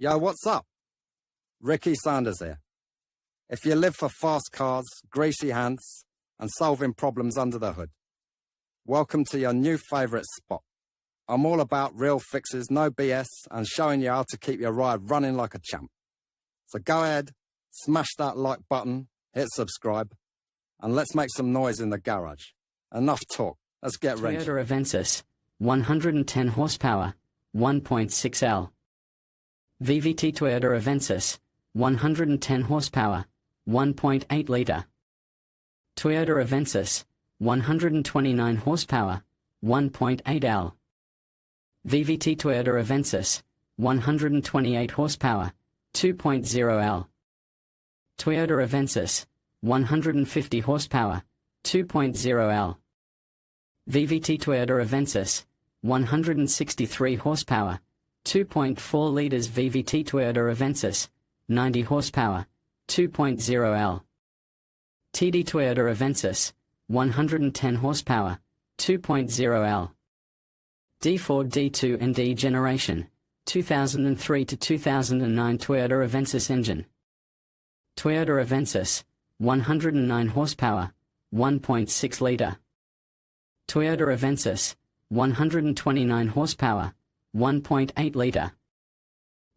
Yo, what's up? Ricky Sanders here. If you live for fast cars, greasy hands, and solving problems under the hood, welcome to your new favourite spot. I'm all about real fixes, no BS, and showing you how to keep your ride running like a champ. So go ahead, smash that like button, hit subscribe, and let's make some noise in the garage. Enough talk, let's get ready. TOYOTA Avensis, 110 horsepower, 1.6L. VVT TOYOTA Avensis, 110 horsepower, 1.8 litre. TOYOTA Avensis, 129 horsepower, 1.8L. VVT TOYOTA Avensis, 128 horsepower, 2.0L. TOYOTA Avensis, 150 horsepower, 2.0L. VVT TOYOTA Avensis, 163 horsepower, 2.4 litres. VVT TOYOTA Avensis, 90 horsepower, 2.0L. TD TOYOTA Avensis, 110 horsepower, 2.0L. D4, D2 and D generation, 2003 to 2009 TOYOTA Avensis engine. TOYOTA Avensis, 109 horsepower, 1.6 litre. TOYOTA Avensis, 129 horsepower, 1.8 litre.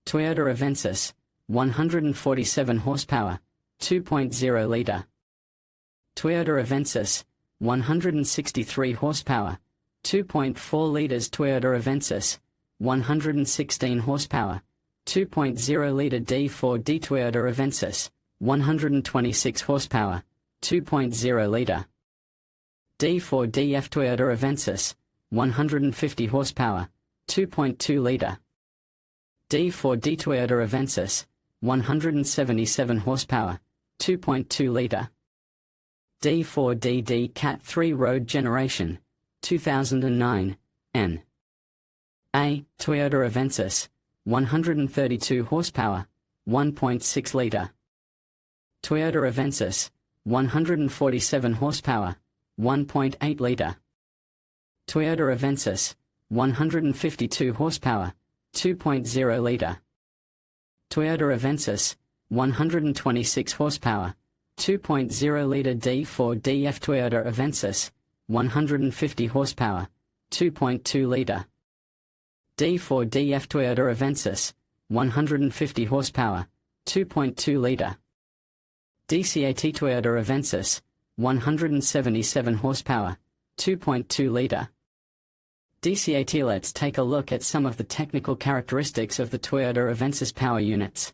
TOYOTA Avensis, 147 horsepower, 2.0 litre. TOYOTA Avensis, 163 horsepower, 2.4 litres. TOYOTA Avensis, 116 horsepower, 2.0 litre. D4D TOYOTA Avensis, 126 horsepower, 2.0 litre. D4DF TOYOTA Avensis, 150 horsepower, 2.2 litre. D4D TOYOTA Avensis, 177 horsepower, 2.2 litre. D4DD Cat 3 road generation, 2009, N. A. TOYOTA Avensis, 132 horsepower, 1.6 litre. TOYOTA Avensis, 147 horsepower, 1.8 litre. TOYOTA Avensis, 152 horsepower, 2.0 litre. TOYOTA Avensis, 126 horsepower, 2.0 litre. D4DF TOYOTA Avensis, 150 horsepower, 2.2 litre. D4DF TOYOTA Avensis, 150 horsepower, 2.2 litre. DCAT TOYOTA Avensis, 177 horsepower, 2.2 litre. DCAT. Let's take a look at some of the technical characteristics of the TOYOTA Avensis power units.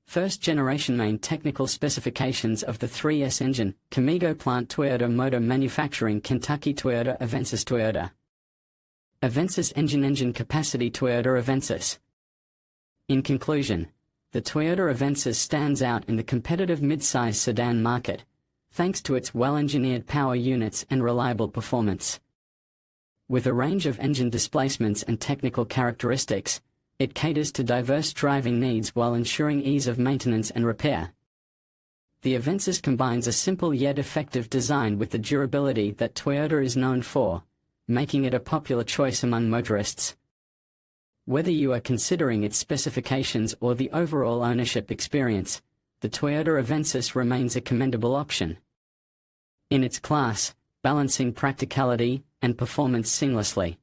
First generation main technical specifications of the 3S engine, Camigo plant Toyota Motor Manufacturing Kentucky TOYOTA Avensis TOYOTA Avensis engine capacity TOYOTA Avensis. In conclusion, the TOYOTA Avensis stands out in the competitive mid-size sedan market, thanks to its well-engineered power units and reliable performance. With a range of engine displacements and technical characteristics, it caters to diverse driving needs while ensuring ease of maintenance and repair. The Avensis combines a simple yet effective design with the durability that Toyota is known for, making it a popular choice among motorists. Whether you are considering its specifications or the overall ownership experience, the TOYOTA Avensis remains a commendable option. In its class, balancing practicality and performance seamlessly.